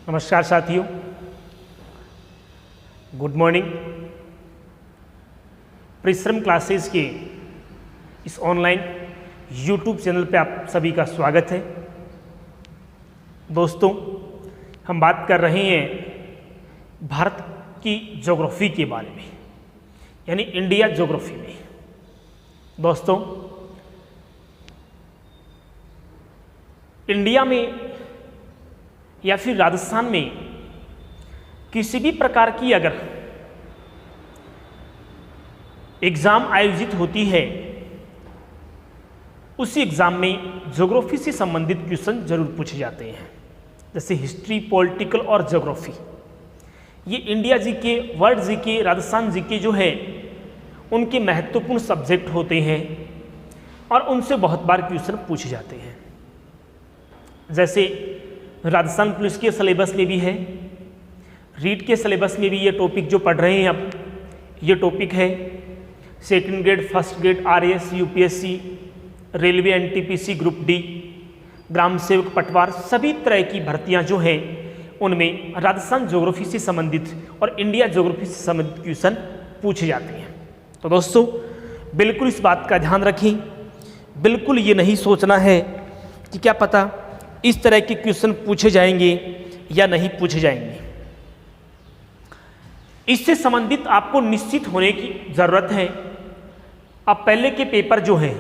नमस्कार साथियों, good morning. परिश्रम क्लासेस के इस ऑनलाइन यूट्यूब चैनल पे आप सभी का स्वागत है। दोस्तों, हम बात कर रहे हैं भारत की ज्योग्राफी के बारे में, यानी इंडिया ज्योग्राफी में। दोस्तों, इंडिया में या फिर राजस्थान में किसी भी प्रकार की अगर एग्ज़ाम आयोजित होती है, उसी एग्ज़ाम में ज्योग्राफी से संबंधित क्वेश्चन जरूर पूछे जाते हैं, जैसे हिस्ट्री, पॉलिटिकल और ज्योग्राफी। ये India GK, world GK, Rajasthan GK जो है उनके महत्वपूर्ण सब्जेक्ट होते हैं और उनसे बहुत बार क्वेश्चन पूछे जाते हैं। जैसे राजस्थान पुलिस के सिलेबस में भी है, रीट के सिलेबस में भी ये टॉपिक जो पढ़ रहे हैं अब, ये टॉपिक है। Second grade, first grade, RAS, UPSC, railway, NTPC, group D, ग्राम सेवक, पटवार, सभी तरह की भर्तियां जो हैं उनमें राजस्थान ज्योग्राफी से संबंधित और इंडिया ज्योग्राफी से संबंधित क्वेश्चन पूछे जाते हैं। तो दोस्तों, बिल्कुल इस बात का ध्यान रखें। बिल्कुल ये नहीं सोचना है कि क्या पता इस तरह के क्वेश्चन पूछे जाएंगे या नहीं पूछे जाएंगे। इससे संबंधित आपको निश्चित होने की ज़रूरत है। अब पहले के पेपर जो हैं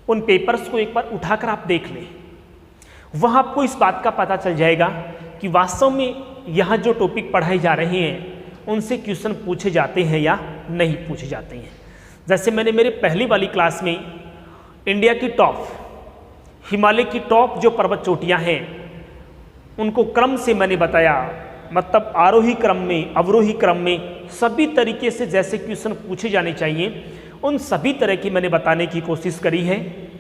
उन पेपर्स को एक बार उठाकर आप देख लें, वहाँ आपको इस बात का पता चल जाएगा कि वास्तव में यहाँ जो टॉपिक पढ़ाए जा रहे हैं उनसे क्वेश्चन पूछे जाते हैं या नहीं पूछे जाते हैं। जैसे मैंने मेरे पहली वाली क्लास में इंडिया की टॉप, हिमालय की टॉप जो पर्वत चोटियां हैं उनको क्रम से मैंने बताया, मतलब आरोही क्रम में, अवरोही क्रम में, सभी तरीके से जैसे क्वेश्चन पूछे जाने चाहिए उन सभी तरह की मैंने बताने की कोशिश करी है।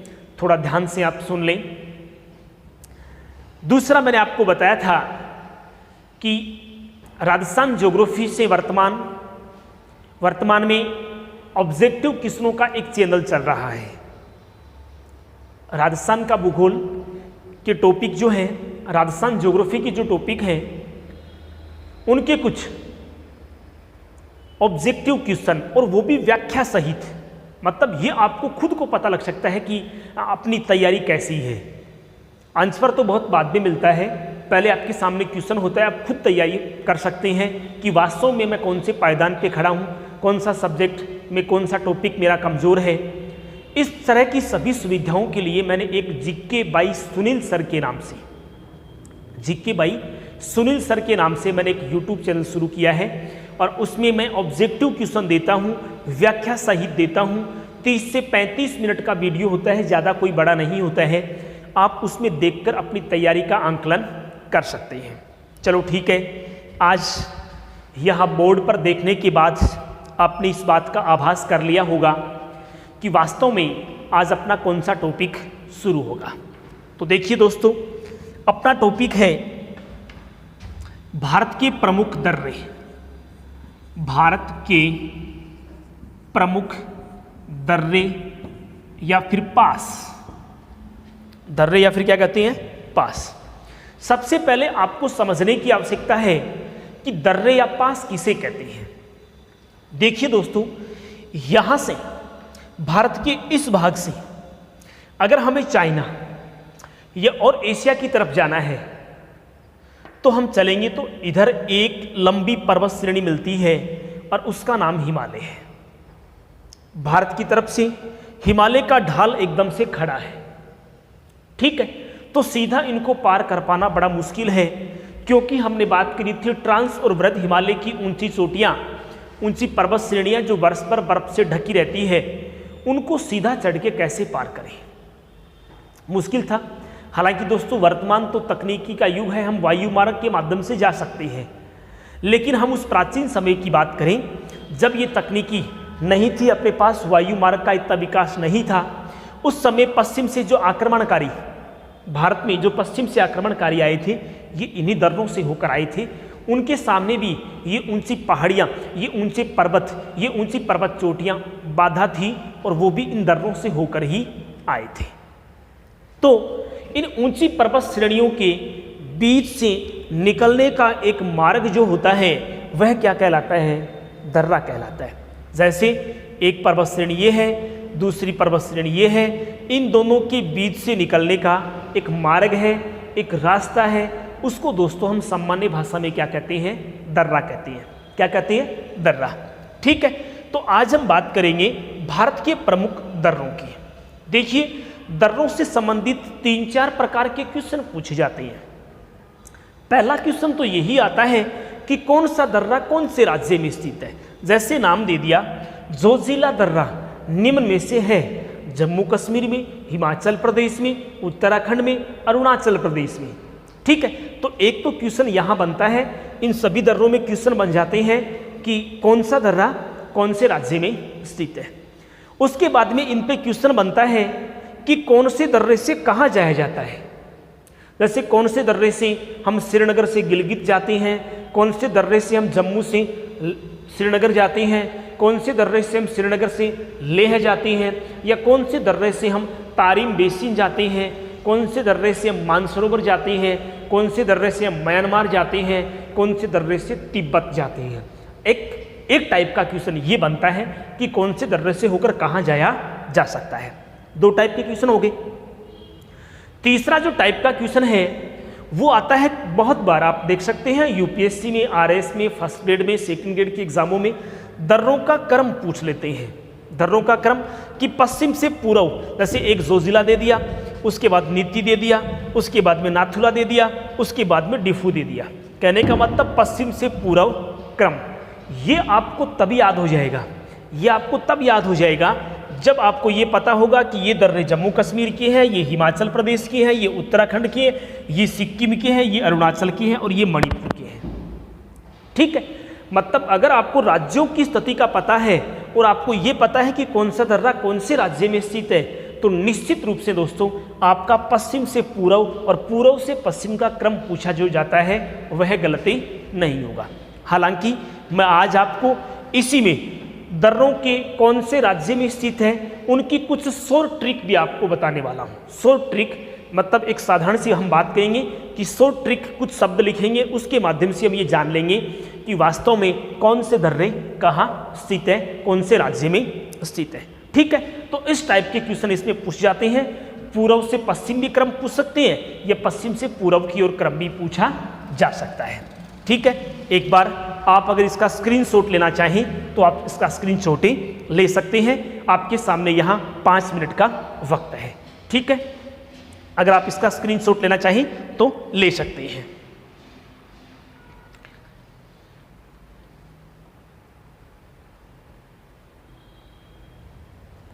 थोड़ा ध्यान से आप सुन लें। दूसरा, मैंने आपको बताया था कि राजस्थान ज्योग्राफी से वर्तमान में ऑब्जेक्टिव क्वेश्चनों का एक चैनल चल रहा है। राजस्थान का भूगोल के टॉपिक जो हैं, राजस्थान ज्योग्राफी के जो टॉपिक हैं उनके कुछ ऑब्जेक्टिव क्वेश्चन, और वो भी व्याख्या सहित, मतलब ये आपको खुद को पता लग सकता है कि अपनी तैयारी कैसी है। आंसर तो बहुत बाद में मिलता है, पहले आपके सामने क्वेश्चन होता है, आप खुद तैयारी कर सकते हैं कि वास्तव में मैं कौन से पायदान पे खड़ा हूँ, कौन सा सब्जेक्ट में कौन सा टॉपिक मेरा कमज़ोर है। इस तरह की सभी सुविधाओं के लिए मैंने एक जीके बाई सुनील सर के नाम से, जीके बाई सुनील सर के नाम से मैंने एक यूट्यूब चैनल शुरू किया है और उसमें मैं ऑब्जेक्टिव क्वेश्चन देता हूं, व्याख्या सहित देता हूं। 30 से 35 मिनट का वीडियो होता है, ज़्यादा कोई बड़ा नहीं होता है। आप उसमें देखकर अपनी तैयारी का आंकलन कर सकते हैं। चलो ठीक है, आज यहाँ बोर्ड पर देखने के बाद आपने इस बात का आभास कर लिया होगा कि वास्तव में आज अपना कौन सा टॉपिक शुरू होगा। तो देखिए दोस्तों, अपना टॉपिक है भारत के प्रमुख दर्रे। भारत के प्रमुख दर्रे या फिर पास, दर्रे या फिर क्या कहते हैं, पास। सबसे पहले आपको समझने की आवश्यकता है कि दर्रे या पास किसे कहते हैं। देखिए दोस्तों, यहां से भारत के इस भाग से अगर हमें चाइना या और एशिया की तरफ जाना है तो हम चलेंगे तो इधर एक लंबी पर्वत श्रेणी मिलती है और उसका नाम हिमालय है। भारत की तरफ से हिमालय का ढाल एकदम से खड़ा है, ठीक है। तो सीधा इनको पार कर पाना बड़ा मुश्किल है, क्योंकि हमने बात करी थी ट्रांस और वृद्ध हिमालय की ऊंची चोटियां, ऊंची पर्वत श्रेणियां जो बर्फ पर बर्फ से ढकी रहती है, उनको सीधा चढ़ के कैसे पार करें, मुश्किल था। हालांकि दोस्तों, वर्तमान तो तकनीकी का युग है, हम वायु मार्ग के माध्यम से जा सकते हैं, लेकिन हम उस प्राचीन समय की बात करें जब ये तकनीकी नहीं थी, अपने पास वायु मार्ग का इतना विकास नहीं था। उस समय पश्चिम से जो आक्रमणकारी, भारत में जो पश्चिम से आक्रमणकारी आए थे, ये इन्हीं दर्रों से होकर आए थे। उनके सामने भी ये ऊंची पहाड़ियाँ, ये ऊंचे पर्वत, ये ऊंची पर्वत चोटियाँ बाधा थी, और वो भी इन दर्रों से होकर ही आए थे। तो इन ऊंची पर्वत श्रेणियों के बीच से निकलने का एक मार्ग जो होता है वह क्या कहलाता है? दर्रा कहलाता है। जैसे एक पर्वत श्रेणी ये है, दूसरी पर्वत श्रेणी ये है, इन दोनों के बीच से निकलने का एक मार्ग है, एक रास्ता है, उसको दोस्तों हम सामान्य भाषा में क्या कहते हैं? दर्रा कहते हैं। क्या कहते हैं? दर्रा। ठीक है, तो आज हम बात करेंगे भारत के प्रमुख दर्रों की। देखिए, दर्रों से संबंधित 3-4 प्रकार के क्वेश्चन पूछे जाते हैं। पहला क्वेश्चन तो यही आता है कि कौन सा दर्रा कौन से राज्य में स्थित है। जैसे नाम दे दिया, जोजिला दर्रा निम्न में से है, जम्मू कश्मीर में, हिमाचल प्रदेश में, उत्तराखंड में, अरुणाचल प्रदेश में। ठीक है, तो एक तो क्वेश्चन यहाँ बनता है, इन सभी दर्रों में क्वेश्चन बन जाते हैं कि कौन सा दर्रा कौन से राज्य में स्थित है। उसके बाद में इन पे क्वेश्चन बनता है कि कौन से दर्रे से कहाँ जाया जाता है। जैसे कौन से दर्रे से हम श्रीनगर से गिलगित जाते हैं, कौन से दर्रे से हम जम्मू से श्रीनगर जाते हैं, कौन से दर्रे से हम श्रीनगर से लेह जाते हैं, या कौन से दर्रे से हम तारिम बेसिन जाते हैं, कौन से दर्रे से हम मानसरोवर जाते हैं, कौन से दर्रे से हम म्यांमार जाते हैं, कौन से दर्रे से तिब्बत जाते हैं। एक टाइप का क्वेश्चन ये बनता है कि कौन से दर्रे से होकर कहाँ जाया जा सकता है। 2 टाइप के क्वेश्चन हो गए। तीसरा जो टाइप का क्वेश्चन है वो आता है, बहुत बार आप देख सकते हैं यूपीएससी में, आरएस में, फर्स्ट ग्रेड में, सेकंड ग्रेड के एग्जामों में दर्रों का क्रम पूछ लेते हैं। दर्रों का क्रम कि पश्चिम से पूर्व, जैसे एक जोजिला दे दिया, उसके बाद नीति दे दिया, उसके बाद में नाथुला दे दिया, उसके बाद में डिफू दे दिया। कहने का मतलब पश्चिम से पूर्व क्रम। ये आपको तभी याद हो जाएगा, ये आपको तब याद हो जाएगा जब आपको ये पता होगा कि ये दर्रे जम्मू कश्मीर के हैं, ये हिमाचल प्रदेश के हैं, ये उत्तराखंड के हैं, ये सिक्किम के हैं, ये अरुणाचल के हैं और ये मणिपुर के हैं। ठीक है, मतलब अगर आपको राज्यों की स्थिति का पता है और आपको ये पता है कि कौन सा दर्रा कौन से राज्य में स्थित है, तो निश्चित रूप से दोस्तों आपका पश्चिम से पूर्व और पूर्व से पश्चिम का क्रम पूछा जो जाता है वह गलती नहीं होगा। हालांकि मैं आज आपको इसी में दर्रों के कौन से राज्य में स्थित है उनकी कुछ शॉर्ट ट्रिक भी आपको बताने वाला हूँ। शॉर्ट ट्रिक मतलब एक साधारण सी हम बात करेंगे कि शॉर्ट ट्रिक, कुछ शब्द लिखेंगे, उसके माध्यम से हम ये जान लेंगे कि वास्तव में कौन से दर्रे कहाँ स्थित है, कौन से राज्य में स्थित है। ठीक है, तो इस टाइप के क्वेश्चन इसमें पूछ जाते हैं। पूर्व से पश्चिम भी क्रम पूछ सकते हैं या पश्चिम से पूर्व की ओर क्रम भी पूछा जा सकता है। ठीक है, एक बार आप अगर इसका स्क्रीनशॉट लेना चाहें तो आप इसका स्क्रीनशॉट ही ले सकते हैं। आपके सामने यहाँ 5 मिनट का वक्त है। ठीक है, अगर आप इसका स्क्रीनशॉट लेना चाहें तो ले सकते हैं।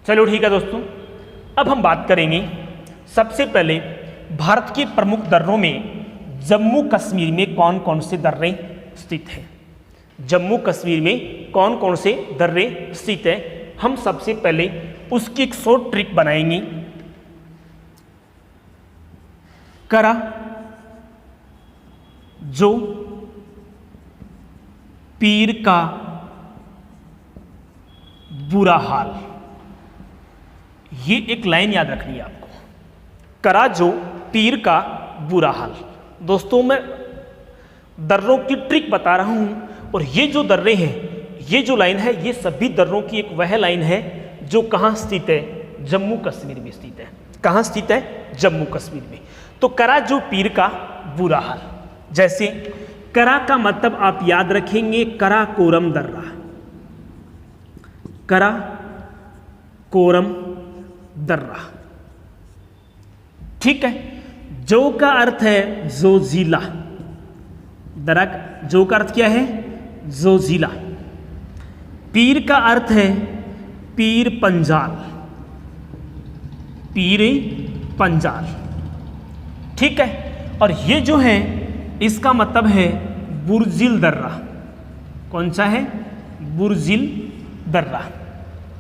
चलो ठीक है दोस्तों, अब हम बात करेंगे सबसे पहले भारत के प्रमुख दर्रों में जम्मू कश्मीर में कौन कौन से दर्रे स्थित हैं। जम्मू कश्मीर में कौन कौन से दर्रे स्थित हैं, हम सबसे पहले उसकी एक शॉर्ट ट्रिक बनाएंगे। करा, जो, पीर का बुरा हाल। ये एक लाइन याद रखनी है आपको, करा जो, पीर का बुरा हाल। दोस्तों मैं दर्रों की ट्रिक बता रहा हूं और ये जो दर्रे हैं, ये जो लाइन है, ये सभी दर्रों की एक वह लाइन है जो कहाँ स्थित है, जम्मू कश्मीर में स्थित है। कहाँ स्थित है, जम्मू कश्मीर में। तो करा जो, पीर का बुरा हाल। जैसे करा का मतलब आप याद रखेंगे करा कोरम दर्रा, करा कोरम दर्रा। ठीक है, जो का अर्थ है जोजिला, दर्रा जो का अर्थ क्या है, जोजिला। पीर का अर्थ है पीर पंजाल, पीर पंजाल। ठीक है, और ये जो है इसका मतलब है बुर्जिल दर्रा। कौन सा है, बुर्जिल दर्रा।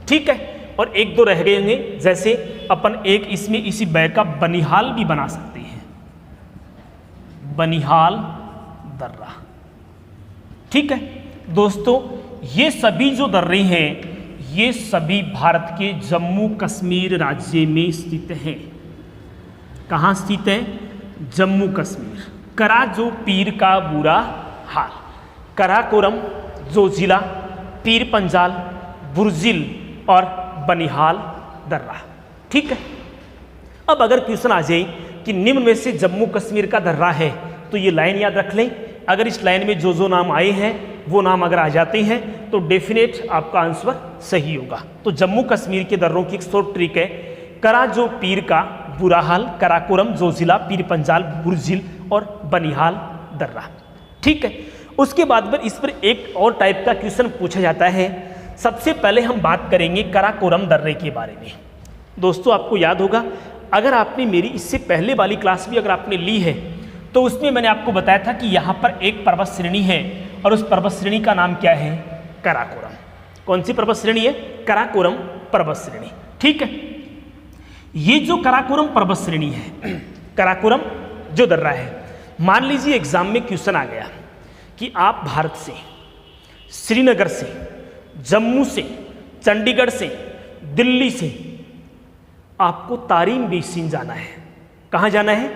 ठीक है, और एक दो रह गए होंगे, जैसे अपन एक इसमें इसी बै का बनिहाल भी बना सकते हैं, बनिहाल दर्रा। ठीक है दोस्तों, ये सभी जो दर्रे हैं ये सभी भारत के जम्मू कश्मीर राज्य में स्थित हैं। कहाँ स्थित है, जम्मू कश्मीर। करा जो पीर का बुरा हाल, कराकोरम, जोजिला, पीर पंजाल, बुर्जिल और बनिहाल दर्रा। ठीक है, अब अगर क्वेश्चन आ जाए कि निम्न में से जम्मू कश्मीर का दर्रा है, तो ये लाइन याद रख लें। अगर इस लाइन में जो नाम आए हैं वो नाम अगर आ जाते हैं तो डेफिनेट आपका आंसर सही होगा। तो जम्मू कश्मीर के दर्रों की एक शॉर्ट ट्रिक है, करा जो पीर का बुरा हाल, कराकोरम, जोजिला, पीर पंजाल, बुर्जिल और बनिहाल दर्रा। ठीक है, उसके बाद में इस पर एक और टाइप का क्वेश्चन पूछा जाता है। सबसे पहले हम बात करेंगे कराकोरम दर्रे के बारे में। दोस्तों आपको याद होगा, अगर आपने मेरी इससे पहले वाली क्लास भी अगर आपने ली है तो उसमें मैंने आपको बताया था कि यहाँ पर एक पर्वत श्रेणी है और उस पर्वत श्रेणी का नाम क्या है, कराकोरम। कौन सी पर्वत श्रेणी है, कराकोरम पर्वत श्रेणी। ठीक है, ये जो कराकोरम पर्वत श्रेणी है, कराकोरम जो दर्रा है, मान लीजिए एग्जाम में क्वेश्चन आ गया कि आप भारत से, श्रीनगर से, जम्मू से, चंडीगढ़ से, दिल्ली से आपको तारीम बेसिन जाना है। कहाँ जाना है,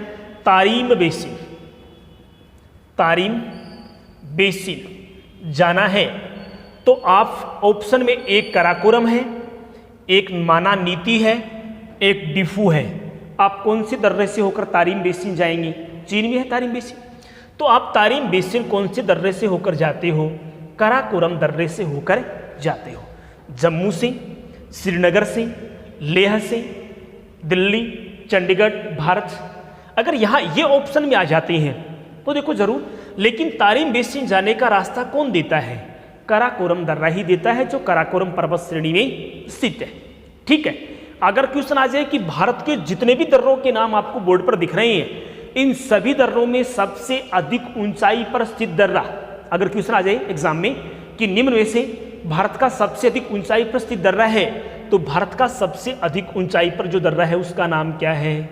तारीम बेसिन, तारीम बेसिन जाना है। तो आप ऑप्शन में एक कराकोरम है, एक माना नीति है, एक डिफू है। आप कौन से दर्रे से होकर तारीम बेसिन जाएंगे, चीन में है तारीम बेसिन, तो आप तारीम बेसिन कौन से दर्रे से होकर जाते हो, कराकोरम दर्रे से होकर जाते हो। जम्मू से, श्रीनगर से, लेह से, दिल्ली, चंडीगढ़, भारत। अगर यहाँ ये ऑप्शन में आ जाते हैं तो देखो जरूर, लेकिन तारीम बेसिन जाने का रास्ता कौन देता है, कराकोरम दर्रा ही देता है, जो कराकोरम पर्वत श्रेणी में स्थित है। ठीक है, अगर क्वेश्चन आ जाए कि भारत के जितने भी दर्रों के नाम आपको बोर्ड पर दिख रहे हैं, इन सभी दर्रों में सबसे अधिक ऊंचाई पर स्थित दर्रा, अगर क्वेश्चन आ जाए एग्जाम में कि निम्न में से भारत का सबसे अधिक ऊंचाई पर स्थित दर्रा है, तो भारत का सबसे अधिक ऊंचाई पर जो दर्रा है उसका नाम क्या है,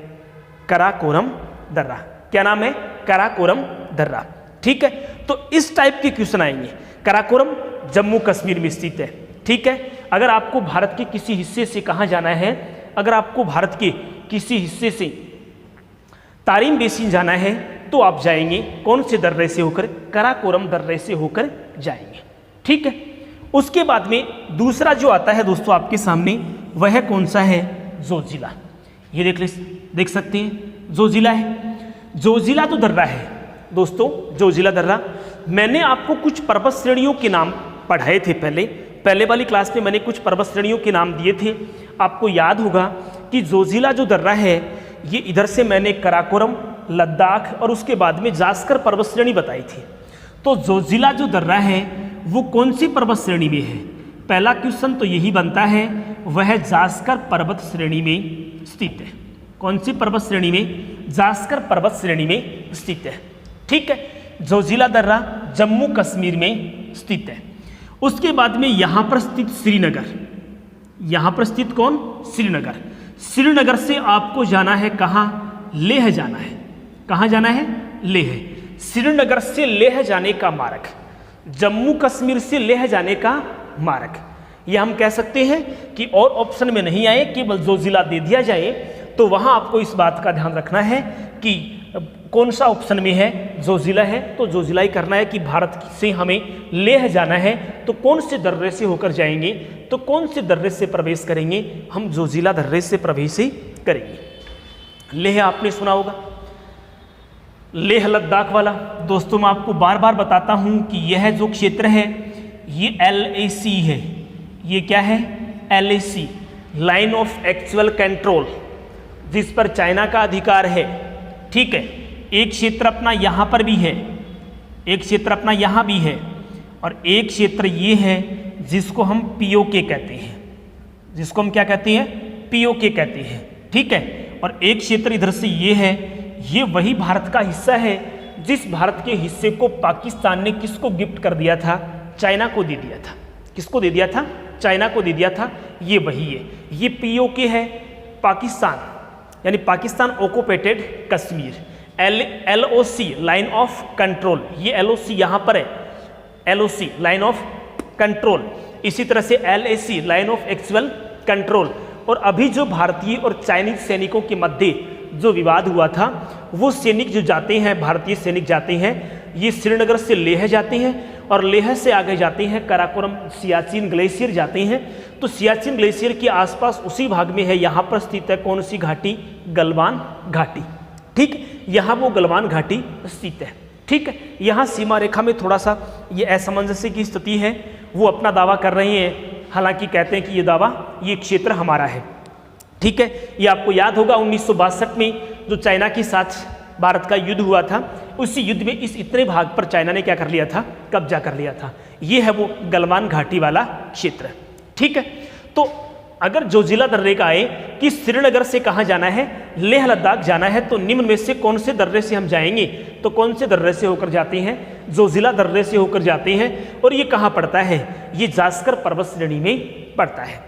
कराकोरम दर्रा। क्या नाम है, कराकोरम दर्रा। ठीक है, तो इस टाइप के क्वेश्चन आएंगे। कराकोरम जम्मू कश्मीर में स्थित है। ठीक है, अगर आपको भारत के किसी हिस्से से कहाँ जाना है, अगर आपको भारत के किसी हिस्से से तारीम बेसिन जाना है तो आप जाएंगे कौन से दर्रे से होकर, कराकोरम दर्रे से होकर जाएंगे। ठीक है, उसके बाद में दूसरा जो आता है दोस्तों आपके सामने, वह कौन सा है, जोजिला। ये देख सकते हैं, जोजिला है। जोजिला तो दर्रा है दोस्तों, जोजिला दर्रा। मैंने आपको कुछ पर्वत श्रेणियों के नाम पढ़ाए थे पहले वाली क्लास में मैंने कुछ पर्वत श्रेणियों के नाम दिए थे। आपको याद होगा कि जोजिला जो दर्रा है, ये इधर से मैंने कराकोरम, लद्दाख और उसके बाद में जास्कर पर्वत श्रेणी बताई थी। तो जोजिला जो दर्रा है वो कौन सी पर्वत श्रेणी में है, पहला क्वेश्चन तो यही बनता है, वह जास्कर पर्वत श्रेणी में स्थित है। कौन सी पर्वत श्रेणी में, जास्कर पर्वत श्रेणी में स्थित है। ठीक है, जोजिला दर्रा जम्मू कश्मीर में स्थित है। उसके बाद में यहाँ पर स्थित श्रीनगर, यहाँ पर स्थित कौन, श्रीनगर। श्रीनगर से आपको जाना है कहाँ, लेह जाना है। कहाँ जाना है, लेह। श्रीनगर से लेह जाने का मार्ग, जम्मू कश्मीर से लेह जाने का मार्ग, ये हम कह सकते हैं कि और ऑप्शन में नहीं आए, केवल जोजिला दे दिया जाए तो वहाँ आपको इस बात का ध्यान रखना है कि कौन सा ऑप्शन में है, जोजिला है तो जोजिला ही करना है कि भारत से हमें लेह जाना है तो कौन से दर्रे से होकर जाएंगे, तो कौन से दर्रे से प्रवेश करेंगे, हम जोजिला दर्रे से प्रवेश ही करेंगे। लेह आपने सुना होगा, लेह लद्दाख वाला। दोस्तों मैं आपको बार बार बताता हूं कि यह जो क्षेत्र है ये LAC है। ये क्या है, LAC, line of actual control, जिस पर चाइना का अधिकार है। ठीक है, एक क्षेत्र अपना यहाँ पर भी है, एक क्षेत्र अपना यहाँ भी है, और एक क्षेत्र ये है जिसको हम POK कहते हैं, जिसको हम क्या कहते हैं, POK कहते हैं। ठीक है, और एक क्षेत्र इधर से ये है, ये वही भारत का हिस्सा है जिस भारत के हिस्से को पाकिस्तान ने किसको गिफ्ट कर दिया था, चाइना को दे दिया था। किसको दे दिया था, चाइना को दे दिया था। ये वही है, ये POK है, पाकिस्तान यानी Pakistan occupied Kashmir. LOC line of control, ये LOC यहाँ पर है, LOC लाइन ऑफ कंट्रोल। इसी तरह से LAC line of actual control. और अभी जो भारतीय और चाइनीज सैनिकों के मध्य जो विवाद हुआ था वो सैनिक जो जाते हैं, भारतीय सैनिक जाते हैं, ये श्रीनगर से लेह जाते हैं और लेह से आगे जाते हैं काराकोरम, सियाचिन ग्लेशियर जाते हैं। तो सियाचिन ग्लेशियर के आसपास उसी भाग में है, यहाँ पर स्थित है कौन सी घाटी? गलवान घाटी। ठीक, यहाँ वो गलवान घाटी स्थित है। ठीक है, यहाँ सीमा रेखा में थोड़ा सा ये असमंजस्य की स्थिति है, वो अपना दावा कर रहे हैं, हालांकि कहते हैं कि ये दावा, ये क्षेत्र हमारा है। ठीक है, ये आपको याद होगा 1962 में जो चाइना के साथ भारत का युद्ध हुआ था, उसी युद्ध में इस इतने भाग पर चाइना ने क्या कर लिया था? कब्जा कर लिया था। ये है वो गलवान घाटी वाला क्षेत्र। ठीक है, तो अगर जोजिला दर्रे का आए कि श्रीनगर से कहाँ जाना है? लेह लद्दाख जाना है, तो निम्न में से कौन से दर्रे से हम जाएंगे? तो कौन से दर्रे से होकर जाते हैं? जोजिला दर्रे से होकर जाते हैं। और ये कहाँ पड़ता है? ये जास्कर पर्वत श्रेणी में पड़ता है।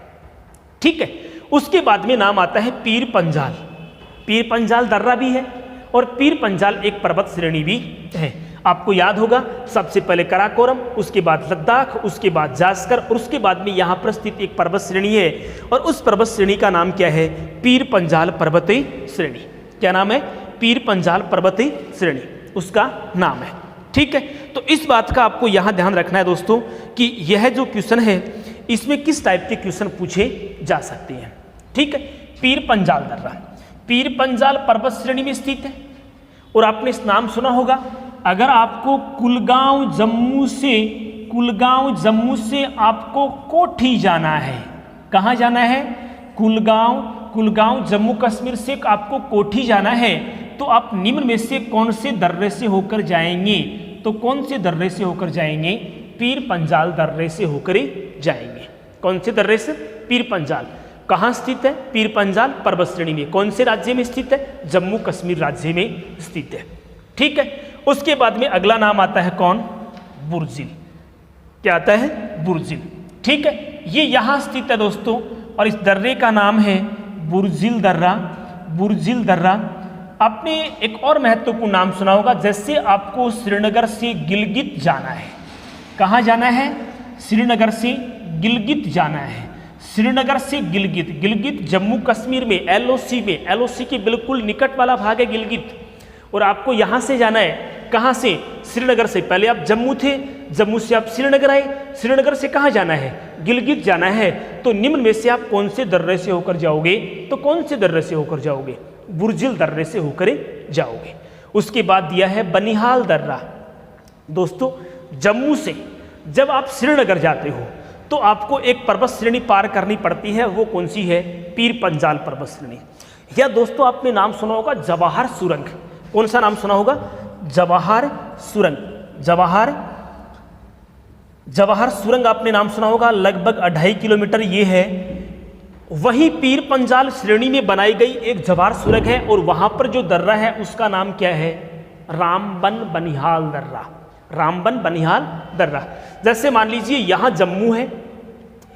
ठीक है, उसके बाद में नाम आता है पीर पंजाल। पीर पंजाल दर्रा भी है और पीर पंजाल एक पर्वत श्रेणी भी है। आपको याद होगा, सबसे पहले काराकोरम, उसके बाद लद्दाख, उसके बाद जास्कर और उसके बाद में यहाँ पर स्थित एक पर्वत श्रेणी है और उस पर्वत श्रेणी का नाम क्या है? पीर पंजाल पर्वतीय श्रेणी। क्या नाम है? पीर पंजाल पर्वतीय श्रेणी उसका नाम है। ठीक है, तो इस बात का आपको यहाँ ध्यान रखना है दोस्तों कि यह जो क्वेश्चन है इसमें किस टाइप के क्वेश्चन पूछे जा सकते हैं। ठीक है, पीर पंजाल दर्रा पीर पंजाल पर्वत श्रेणी में स्थित है और आपने इस नाम सुना होगा। अगर आपको कुलगांव जम्मू से आपको कोठी जाना है, कहाँ जाना है? कुलगांव जम्मू कश्मीर से आपको कोठी जाना है, तो आप निम्न में से कौन से दर्रे से होकर जाएंगे? तो कौन से दर्रे से होकर जाएंगे? पीर पंजाल दर्रे से होकर जाएंगे। कौन से दर्रे से? पीर पंजाल। कहाँ स्थित है? पीर पंजाल पर्वत श्रेणी में। कौन से राज्य में स्थित है? जम्मू कश्मीर राज्य में स्थित है। ठीक है, उसके बाद में अगला नाम आता है कौन? बुर्जिल। क्या आता है? बुर्जिल। ठीक है, ये यहाँ स्थित है दोस्तों और इस दर्रे का नाम है बुर्जिल दर्रा। बुर्जिल दर्रा। आपने एक और महत्वपूर्ण नाम सुना होगा, जैसे आपको श्रीनगर से गिलगित जाना है। कहाँ जाना है? श्रीनगर से गिलगित जाना है। श्रीनगर से गिलगित जम्मू कश्मीर में एलओसी में, एलओसी के बिल्कुल निकट वाला भाग है गिलगित। और आपको यहाँ से जाना है, कहाँ से? श्रीनगर से। पहले आप जम्मू थे, जम्मू से आप श्रीनगर आए, श्रीनगर से कहाँ जाना है? गिलगित जाना है। तो निम्न में से आप कौन से दर्रे से होकर जाओगे? तो कौन से दर्रे से होकर जाओगे? बुर्जिल दर्रे से होकर जाओगे। उसके बाद दिया है बनिहाल दर्रा। दोस्तों, जम्मू से जब आप श्रीनगर जाते हो तो आपको एक पर्वत श्रेणी पार करनी पड़ती है, वो कौन सी है? पीर पंजाल पर्वत श्रेणी। या दोस्तों आपने नाम सुना होगा जवाहर सुरंग। कौन सा नाम सुना होगा? जवाहर सुरंग। जवाहर सुरंग आपने नाम सुना होगा, लगभग 2.5 किलोमीटर ये है। वही पीर पंजाल श्रेणी में बनाई गई एक जवाहर सुरंग है और वहां पर जो दर्रा है उसका नाम क्या है? रामबन बनिहाल दर्रा। रामबन बनिहाल दर्रा। जैसे मान लीजिए यहाँ जम्मू है,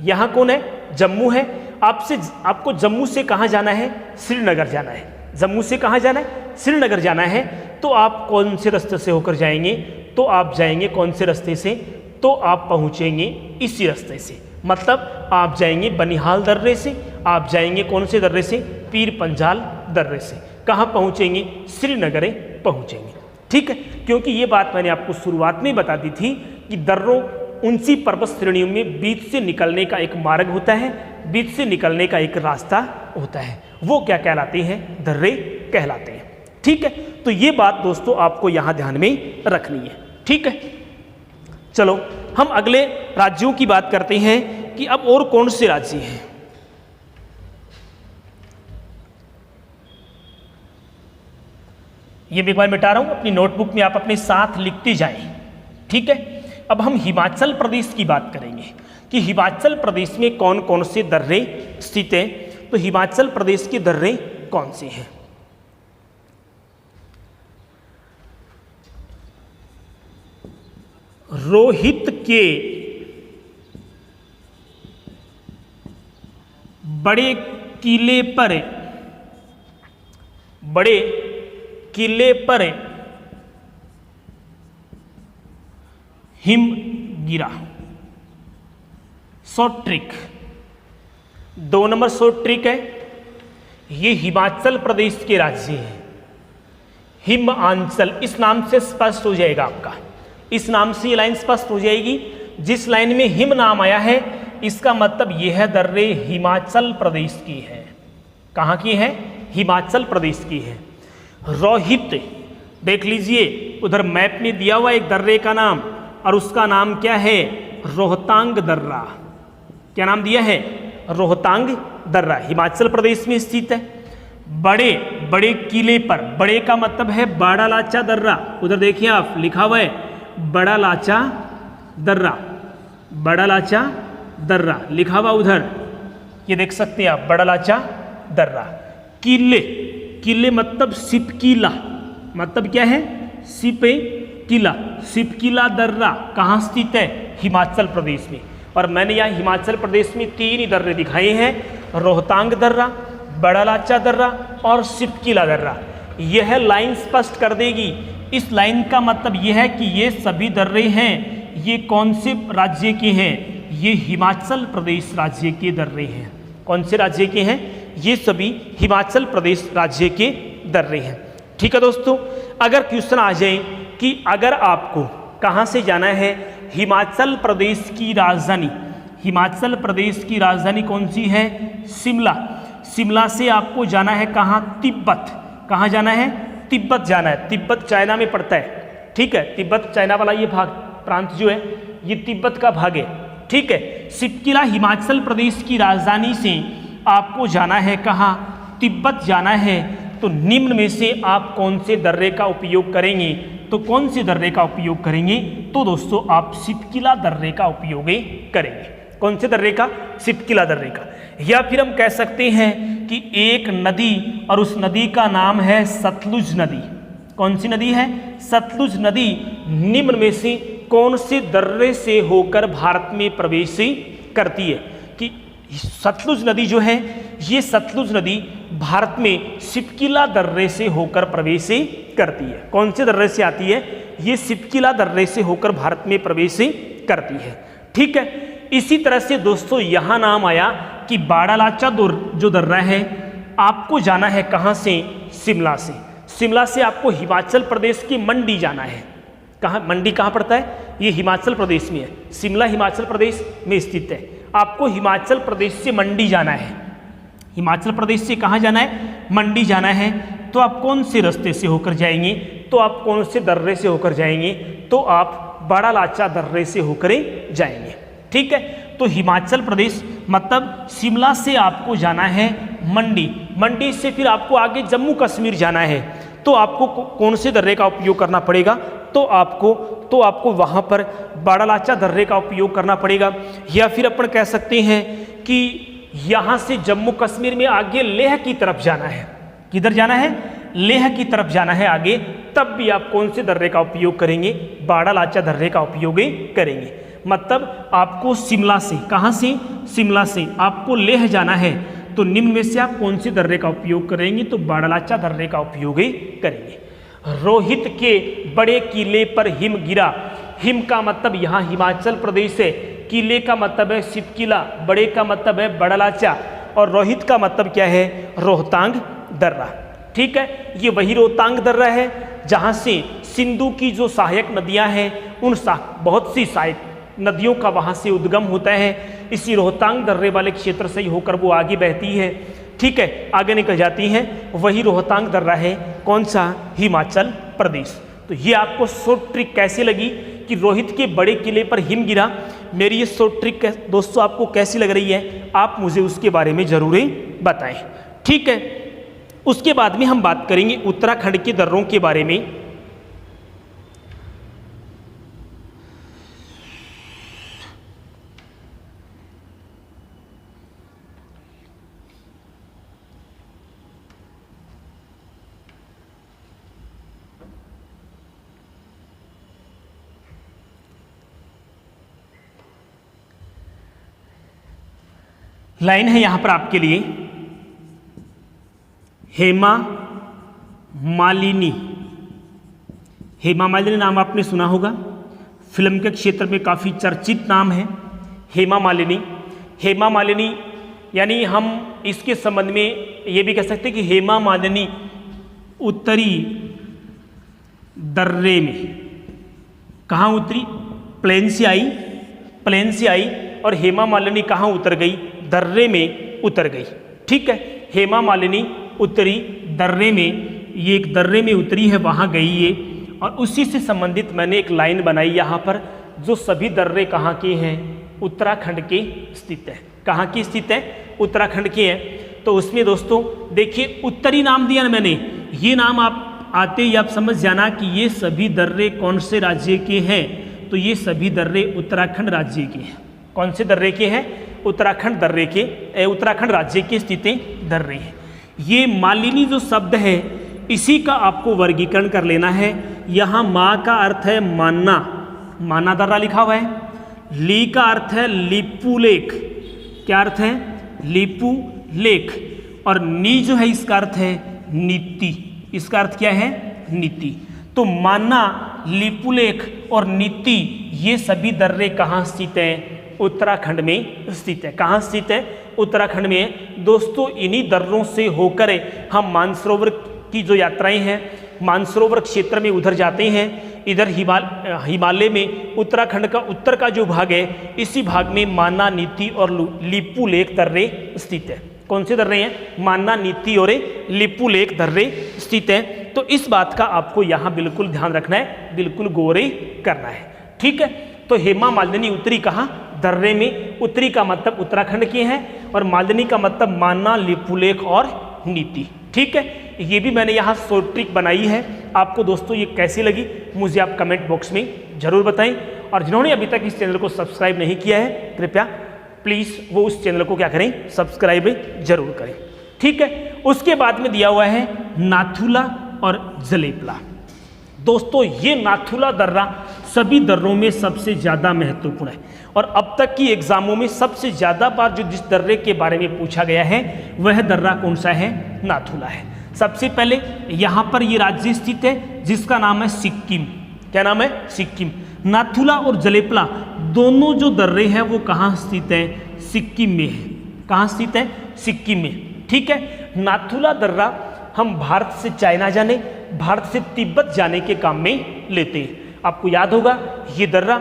यहाँ कौन है? जम्मू है। आपको जम्मू से कहाँ जाना है? श्रीनगर जाना है। जम्मू से कहाँ जाना है? श्रीनगर जाना है। तो आप कौन से रास्ते से होकर जाएंगे? तो आप जाएंगे कौन से रास्ते से? तो आप पहुँचेंगे इसी रास्ते से। मतलब आप जाएंगे बनिहाल दर्रे से, आप जाएंगे कौन से दर्रे से? पीर पंजाल दर्रे से। कहाँ पहुँचेंगे? श्रीनगर पहुँचेंगे। ठीक है, क्योंकि ये बात मैंने आपको शुरुआत में बता दी थी कि दर्रों ऊंची पर्वत श्रेणियों में बीच से निकलने का एक मार्ग होता है, बीच से निकलने का एक रास्ता होता है, वो क्या कहलाते हैं? दर्रे कहलाते हैं। ठीक है, तो ये बात दोस्तों आपको यहाँ ध्यान में रखनी है। ठीक है, चलो हम अगले राज्यों की बात करते हैं कि अब और कौन से राज्य हैं। ये मैं एक बार मिटा रहा हूं, अपनी नोटबुक में आप अपने साथ लिखते जाएं। ठीक है, अब हम हिमाचल प्रदेश की बात करेंगे कि हिमाचल प्रदेश में कौन कौन से दर्रे स्थित हैं। तो हिमाचल प्रदेश के दर्रे कौन से हैं? रोहित के बड़े किले पर हिम गिरा। Short trick, 2 number short trick है। ये हिमाचल प्रदेश के राज्य हैं। हिमांचल, इस नाम से स्पष्ट हो जाएगा आपका, इस नाम से ये लाइन स्पष्ट हो जाएगी। जिस लाइन में हिम नाम आया है इसका मतलब यह दर्रे हिमाचल प्रदेश की है। कहाँ की है? हिमाचल प्रदेश की है। रोहित, देख लीजिए उधर मैप में दिया हुआ एक दर्रे का नाम, और उसका नाम क्या है? रोहतांग दर्रा। क्या नाम दिया है? रोहतांग दर्रा, हिमाचल प्रदेश में स्थित है। बड़े बड़े किले पर, बड़े का मतलब है बड़ा लाचा दर्रा, उधर देखिए आप लिखा हुआ है बड़ा लाचा दर्रा, बड़ा लाचा दर्रा लिखा हुआ उधर, ये देख सकते हैं आप, बड़ा लाचा दर्रा। किले, किले मतलब सिपकिला, मतलब क्या है? सिपे किला, सिपकिला दर्रा कहाँ स्थित है? हिमाचल प्रदेश में। और मैंने यहाँ हिमाचल प्रदेश में 3 ही दर्रे दिखाए हैं, रोहतांग दर्रा, बड़ा लाचा दर्रा और सिपकिला दर्रा। यह लाइन स्पष्ट कर देगी। इस लाइन का मतलब यह है कि ये सभी दर्रे हैं, ये कौन से राज्य के हैं? ये हिमाचल प्रदेश राज्य के दर्रे हैं। कौन से राज्य के हैं? ये सभी हिमाचल प्रदेश राज्य के दर्रे हैं। ठीक है दोस्तों, अगर क्वेश्चन आ जाए कि अगर आपको कहाँ से जाना है? हिमाचल प्रदेश की राजधानी, हिमाचल प्रदेश की राजधानी कौन सी है? शिमला। शिमला से आपको जाना है कहाँ? तिब्बत। कहाँ जाना है? तिब्बत जाना है। तिब्बत चाइना में पड़ता है, ठीक है, तिब्बत चाइना वाला ये भाग प्रांत जो है ये तिब्बत का भाग है, ठीक है। सिपकिला हिमाचल प्रदेश की राजधानी से आपको जाना है कहाँ? तिब्बत जाना है। तो निम्न में से आप कौन से दर्रे का उपयोग करेंगे? तो कौन से दर्रे का उपयोग करेंगे? तो दोस्तों आप सिपकिला दर्रे का उपयोग करेंगे। कौन से दर्रे का? सिपकिला दर्रे का। या फिर हम कह सकते हैं कि एक नदी, और उस नदी का नाम है सतलुज नदी। कौन सी नदी है? सतलुज नदी निम्न में से कौन से दर्रे से होकर भारत में प्रवेश करती है? कि सतलुज नदी जो है, ये सतलुज नदी भारत में सिपकिला दर्रे से होकर प्रवेश करती है। कौन से दर्रे से आती है? ये सिपकिला दर्रे से होकर भारत में प्रवेश करती है, ठीक है। इसी तरह से दोस्तों यहाँ नाम आया कि बाड़ा लाचा जो दर्रा है, आपको जाना है कहाँ से? शिमला से। शिमला से आपको हिमाचल प्रदेश की मंडी जाना है। कहाँ? मंडी कहाँ पड़ता है? ये हिमाचल प्रदेश में है। शिमला हिमाचल प्रदेश में स्थित है। आपको हिमाचल प्रदेश से मंडी जाना है। हिमाचल प्रदेश से कहाँ जाना है? मंडी जाना है। तो आप कौन से रास्ते से होकर जाएंगे? तो आप कौन से दर्रे से होकर जाएंगे? तो आप बड़ा लाचा दर्रे से होकर जाएंगे, ठीक है। तो हिमाचल प्रदेश मतलब शिमला से आपको जाना है मंडी, मंडी से फिर आपको आगे जम्मू कश्मीर जाना है। तो आपको कौन से दर्रे का उपयोग करना पड़ेगा? तो आपको वहाँ पर बड़ा लाचा दर्रे का उपयोग करना पड़ेगा। या फिर अपन कह सकते हैं कि यहाँ से जम्मू कश्मीर में आगे लेह की तरफ जाना है। किधर जाना है? लेह की तरफ जाना है आगे। तब भी आप कौन से दर्रे का उपयोग करेंगे? बड़ा लाचा दर्रे का उपयोग करेंगे। मतलब आपको शिमला से, कहाँ से? शिमला से आपको लेह जाना है। तो निम्न में से आप कौन से दर्रे का उपयोग करेंगे? तो बड़ा लाचा दर्रे का उपयोग करेंगे। रोहित के बड़े किले पर हिम गिरा। हिम का मतलब यहाँ हिमाचल प्रदेश है, किले का मतलब है सिपकिला, बड़े का मतलब है बड़ा लाचा, और रोहित का मतलब क्या है? रोहतांग दर्रा, ठीक है। ये वही रोहतांग दर्रा है जहाँ से सिंधु की जो सहायक नदियाँ हैं, उन बहुत सी सहायक नदियों का वहाँ से उद्गम होता है। इसी रोहतांग दर्रे वाले क्षेत्र से ही होकर वो आगे बहती है, ठीक है, आगे निकल जाती हैं। वही रोहतांग दर्रा है। कौन सा? हिमाचल प्रदेश। तो ये आपको शॉर्ट ट्रिक कैसी लगी कि रोहित के बड़े किले पर हिम गिरा? मेरी ये शॉर्ट ट्रिक दोस्तों आपको कैसी लग रही है? आप मुझे उसके बारे में ज़रूर बताएं, ठीक है। उसके बाद में हम बात करेंगे उत्तराखंड के दर्रों के बारे में। लाइन है यहां पर आपके लिए, हेमा मालिनी। हेमा मालिनी नाम आपने सुना होगा, फिल्म के क्षेत्र में काफ़ी चर्चित नाम है हेमा मालिनी। हेमा मालिनी यानी हम इसके संबंध में ये भी कह सकते हैं कि हेमा मालिनी उत्तरी दर्रे में। कहाँ उतरी? प्लेन से आई, प्लेन से आई और हेमा मालिनी कहाँ उतर गई? दर्रे में उतर गई। ठीक है, हेमा मालिनी उतरी दर्रे में, ये एक दर्रे में उतरी है, वहाँ गई ये, और उसी से संबंधित मैंने एक लाइन बनाई यहाँ पर, जो सभी दर्रे कहाँ के हैं? उत्तराखंड के स्थित है। कहाँ की स्थित है? उत्तराखंड के हैं। तो उसमें दोस्तों देखिए उत्तरी नाम दिया ना मैंने, ये नाम आप आते ही आप समझ जाना कि ये सभी दर्रे कौन से राज्य के हैं। तो ये सभी दर्रे उत्तराखंड राज्य के हैं। कौन से दर्रे के हैं? उत्तराखंड दर्रे के, उत्तराखंड राज्य के स्थित दर्रे हैं। ये मालिनी जो शब्द है इसी का आपको वर्गीकरण कर लेना है। यहाँ माँ का अर्थ है मानना, माना दर्रा लिखा हुआ है। ली का अर्थ है लिपू लेक, क्या अर्थ है? लिपू लेक। और नी जो है इसका अर्थ है नीति, इसका अर्थ क्या है? नीति। तो माना, लिपू लेक और नीति ये सभी दर्रे कहाँ स्थित हैं? उत्तराखंड में स्थित है। कहाँ स्थित है? उत्तराखंड में। दोस्तों इन्हीं दर्रों से होकर हम मानसरोवर की जो यात्राएं हैं, मानसरोवर क्षेत्र में उधर जाते हैं। इधर हिमालय में उत्तराखंड का उत्तर का जो भाग है, इसी भाग में माना, नीति और लिपू लेक दर्रे स्थित है। कौन से दर्रे हैं? माना, नीति और लिपू लेक दर्रे स्थित है। तो इस बात का आपको यहाँ बिल्कुल ध्यान रखना है, बिल्कुल गौर करना है। ठीक है, तो हेमा मालिनी उतरी कहाँ? दर्रे में। उत्तरी का मतलब उत्तराखंड के हैं और मालिनी का मतलब माना, लिपू लेक और नीति। ठीक है, ये भी मैंने यहाँ शॉर्ट ट्रिक बनाई है। आपको दोस्तों ये कैसी लगी मुझे आप कमेंट बॉक्स में जरूर बताएं। और जिन्होंने अभी तक इस चैनल को सब्सक्राइब नहीं किया है, कृपया प्लीज़ वो उस चैनल को क्या करें? सब्सक्राइब जरूर करें। ठीक है, उसके बाद में दिया हुआ है नाथुला और जलेपला। दोस्तों ये नाथुला दर्रा सभी दर्रों में सबसे ज़्यादा महत्वपूर्ण है और अब तक की एग्जामों में सबसे ज़्यादा बार जो जिस दर्रे के बारे में पूछा गया है वह दर्रा कौन सा है? नाथुला है। सबसे पहले यहाँ पर ये राज्य स्थित है जिसका नाम है सिक्किम। क्या नाम है? सिक्किम। नाथुला और जलेपला दोनों जो दर्रे हैं वो कहाँ स्थित है? सिक्किम में है। कहाँ स्थित है? सिक्किम में। ठीक है, नाथुला दर्रा हम भारत से चाइना जाने, भारत से तिब्बत जाने के काम में लेते हैं। आपको याद होगा ये दर्रा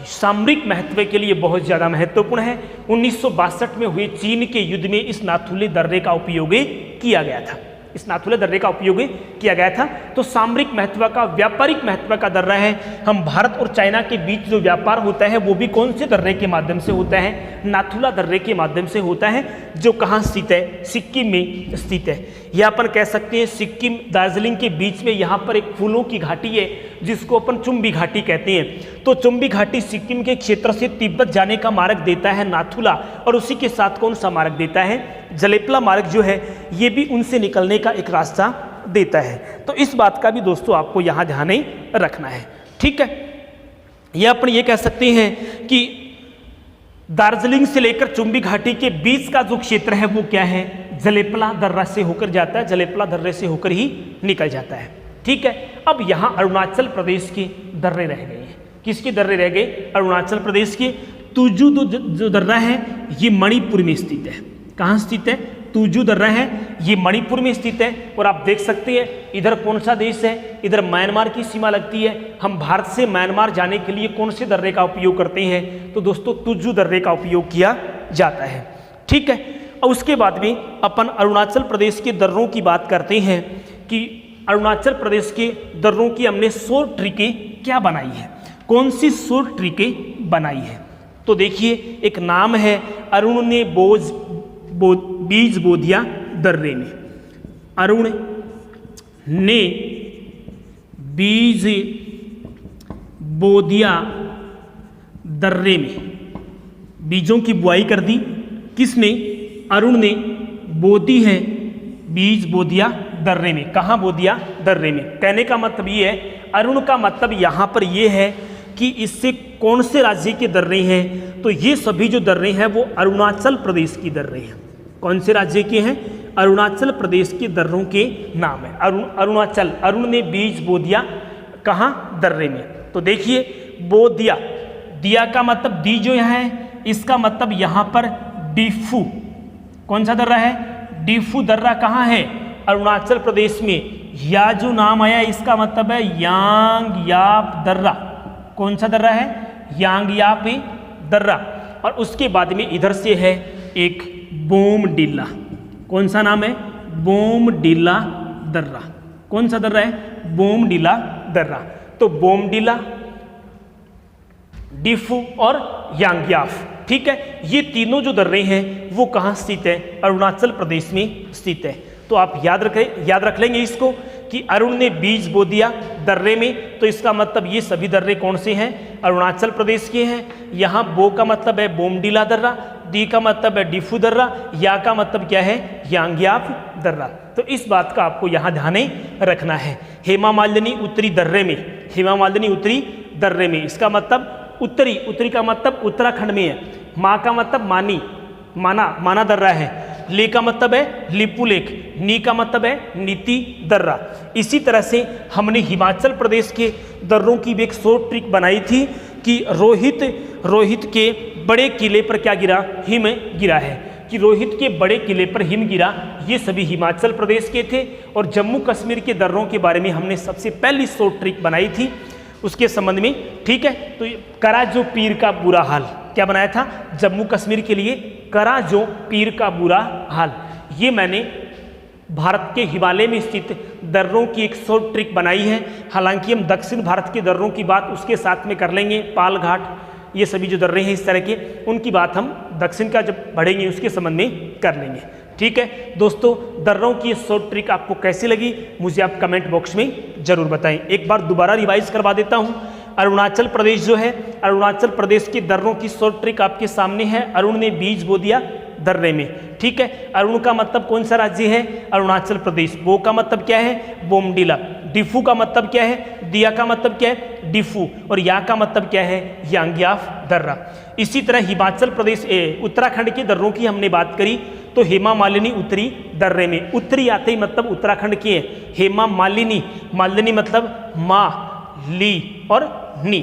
सामरिक महत्व के लिए बहुत ज़्यादा महत्वपूर्ण है। 1962 में हुए चीन के युद्ध में इस नाथुले दर्रे का उपयोग किया गया था। इस नाथुले दर्रे का उपयोग किया गया था। तो सामरिक महत्व का, व्यापारिक महत्व का दर्रा है। हम भारत और चाइना के बीच जो व्यापार होता है वो भी कौन से दर्रे के माध्यम से होता है? नाथुला दर्रे के माध्यम से होता है, जो कहाँ स्थित है? सिक्किम में स्थित है। यह अपन कह सकते हैं सिक्किम दार्जिलिंग के बीच में यहाँ पर एक फूलों की घाटी है जिसको अपन चुंबी घाटी कहते हैं। तो चुंबी घाटी सिक्किम के क्षेत्र से तिब्बत जाने का मार्ग देता है नाथुला, और उसी के साथ कौन सा मार्ग देता है? जलेपला मार्ग जो है ये भी उनसे निकलने का एक रास्ता देता है। तो इस बात का भी दोस्तों आपको यहाँ ध्यान रखना है। ठीक है, यह अपन ये कह सकते हैं कि दार्जिलिंग से लेकर चुंबी घाटी के बीच का जो क्षेत्र है वो क्या है? जलेपला दर्रा से होकर जाता है, जलेपला दर्रे से होकर ही निकल जाता है। ठीक है, अब यहाँ अरुणाचल प्रदेश के दर्रे रह गए हैं। किसके दर्रे रह गए? अरुणाचल प्रदेश के। तुजू जो दर्रा है ये मणिपुर में स्थित है। कहाँ स्थित है? तुजू दर्रा है, ये मणिपुर में स्थित है। और आप देख सकते हैं इधर कौन सा देश है? इधर म्यांमार की सीमा लगती है। हम भारत से म्यांमार जाने के लिए कौन से दर्रे का उपयोग करते हैं? तो दोस्तों तुजू दर्रे का उपयोग किया जाता है। ठीक है, और उसके बाद में अपन अरुणाचल प्रदेश के दर्रों की बात करते हैं कि अरुणाचल प्रदेश के दर्रों की हमने शॉर्ट ट्रिकें क्या बनाई है। कौन सी शॉर्ट ट्रिकें बनाई है? तो देखिए एक नाम है अरुण ने बीज बो दिया दर्रे में। अरुण ने बीज बो दिया दर्रे में। बीजों की बुआई कर दी। किसने? अरुण ने बो दी है, बीज बो दिया दर्रे में। कहाँ बो दिया? दर्रे में। कहने का मतलब ये है, अरुण का मतलब यहाँ पर ये है कि इससे कौन से राज्य के दर्रे हैं? तो ये सभी जो दर्रे हैं वो अरुणाचल प्रदेश की दर्रे हैं। कौन से राज्य के हैं? अरुणाचल प्रदेश के दर्रों के नाम है अरुणाचल। अरुण ने बीज बो दिया कहाँ? दर्रे में। तो देखिए बो दिया, दिया का मतलब दी जो यहाँ है इसका मतलब यहाँ पर डिफू। कौन सा दर्रा है? डिफू दर्रा कहाँ है? अरुणाचल प्रदेश में। या जो नाम आया इसका मतलब है यांगयाप दर्रा। कौन सा दर्रा है? यांगयाप दर्रा। और उसके बाद में इधर से है एक बोमडिला। कौन सा नाम है? बोमडिला दर्रा। कौन सा दर्रा है? बोमडिला दर्रा। तो बोमडिला, डिफू और यांगयाप, ठीक है, ये तीनों जो दर्रे हैं वो कहाँ स्थित है? अरुणाचल प्रदेश में स्थित है। तो आप याद रख लेंगे इसको कि अरुण ने बीज बो दिया दर्रे में, तो इसका मतलब ये सभी दर्रे कौन से हैं? अरुणाचल प्रदेश के हैं। यहाँ बो का मतलब है बोमडिला दर्रा, डी का मतलब है डिफू दर्रा, या का मतलब क्या है? यांगयाप दर्रा। तो इस बात का आपको यहाँ ध्यान रखना है। हेमा मालिनी उत्तरी दर्रे में, हेमा मालिनी उत्तरी दर्रे में, इसका मतलब उत्तरी, उत्तरी का मतलब उत्तराखंड में है। माँ का मतलब मानी, माना दर्रा है। ले का मतलब है लिपुलेख, नी का मतलब है नीति दर्रा। इसी तरह से हमने हिमाचल प्रदेश के दर्रों की भी एक शॉर्ट ट्रिक बनाई थी कि रोहित के बड़े किले पर क्या गिरा? हिम गिरा है। कि रोहित के बड़े किले पर हिम गिरा, ये सभी हिमाचल प्रदेश के थे। और जम्मू कश्मीर के दर्रों के बारे में हमने सबसे पहली शॉर्ट ट्रिक बनाई थी उसके संबंध में, ठीक है। तो करा जो पीर का बुरा हाल, क्या बनाया था जम्मू कश्मीर के लिए? करा जो पीर का बुरा हाल। ये मैंने भारत के हिमालय में स्थित दर्रों की एक शॉर्ट ट्रिक बनाई है। हालांकि हम दक्षिण भारत के दर्रों की बात उसके साथ में कर लेंगे, पाल घाट, ये सभी जो दर्रे हैं इस तरह के, उनकी बात हम दक्षिण का जब बढ़ेंगे उसके संबंध में कर लेंगे, ठीक है। दोस्तों, दर्रों की शॉर्ट ट्रिक आपको कैसी लगी मुझे आप कमेंट बॉक्स में जरूर बताएं। एक बार दोबारा रिवाइज करवा देता हूं। अरुणाचल प्रदेश जो है, अरुणाचल प्रदेश की दर्रों की शॉर्ट ट्रिक आपके सामने है। अरुण ने बीज बो दिया दर्रे में, ठीक है। अरुण का मतलब कौन सा राज्य है? अरुणाचल प्रदेश। बो का मतलब क्या है? बोमडिला। डिफू का मतलब क्या है? दिया का मतलब क्या है? डिफू। और या का मतलब क्या है? यांगयाप दर्रा। इसी तरह हिमाचल प्रदेश उत्तराखंड के दर्रों की हमने बात करी तो हेमा मालिनी उत्तरी दर्रे में, उत्तरी आते ही मतलब उत्तराखंड की है। हेमा मालिनी, मालिनी मतलब माँ, ली और नी,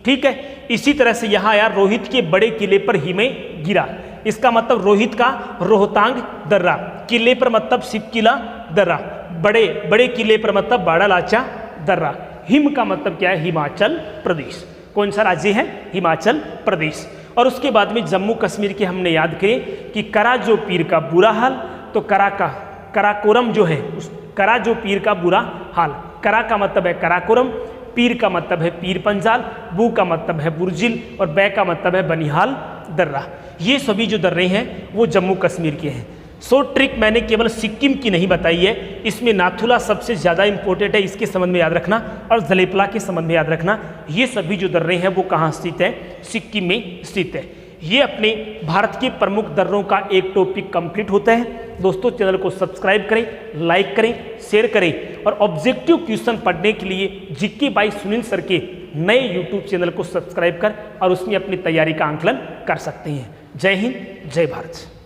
ठीक है। इसी तरह से यहाँ आया रोहित के बड़े किले पर हिमे गिरा, इसका मतलब रोहित का रोहतांग दर्रा। किले पर मतलब शिव किला दर्रा, बड़े किले पर मतलब बाड़ालाचा दर्रा। हिम का मतलब क्या है? हिमाचल प्रदेश। कौन सा राज्य है? हिमाचल प्रदेश। और उसके बाद में जम्मू कश्मीर के हमने याद किए कि करा जो पीर का बुरा हाल, तो कराकोरम जो है, उस करा जो पीर का बुरा हाल, करा का मतलब है कराकोरम, पीर का मतलब है पीर पंजाल, बू का मतलब है बुर्जिल और बै का मतलब है बनिहाल दर्रा। ये सभी जो दर्रे हैं वो जम्मू कश्मीर के हैं। शॉर्ट ट्रिक मैंने केवल सिक्किम की नहीं बताई है, इसमें नाथुला सबसे ज़्यादा इंपॉर्टेंट है, इसके संबंध में याद रखना, और जलेपला के संबंध में याद रखना। ये सभी जो दर्रे हैं वो कहाँ स्थित है? सिक्किम में स्थित है। ये अपने भारत के प्रमुख दर्रों का एक टॉपिक कंप्लीट होता है। दोस्तों, चैनल को सब्सक्राइब करें, लाइक करें, शेयर करें और ऑब्जेक्टिव क्वेश्चन पढ़ने के लिए जीके बाय सुनील सर के नए यूट्यूब चैनल को सब्सक्राइब कर और उसमें अपनी तैयारी का आंकलन कर सकते हैं। जय हिंद, जय भारत।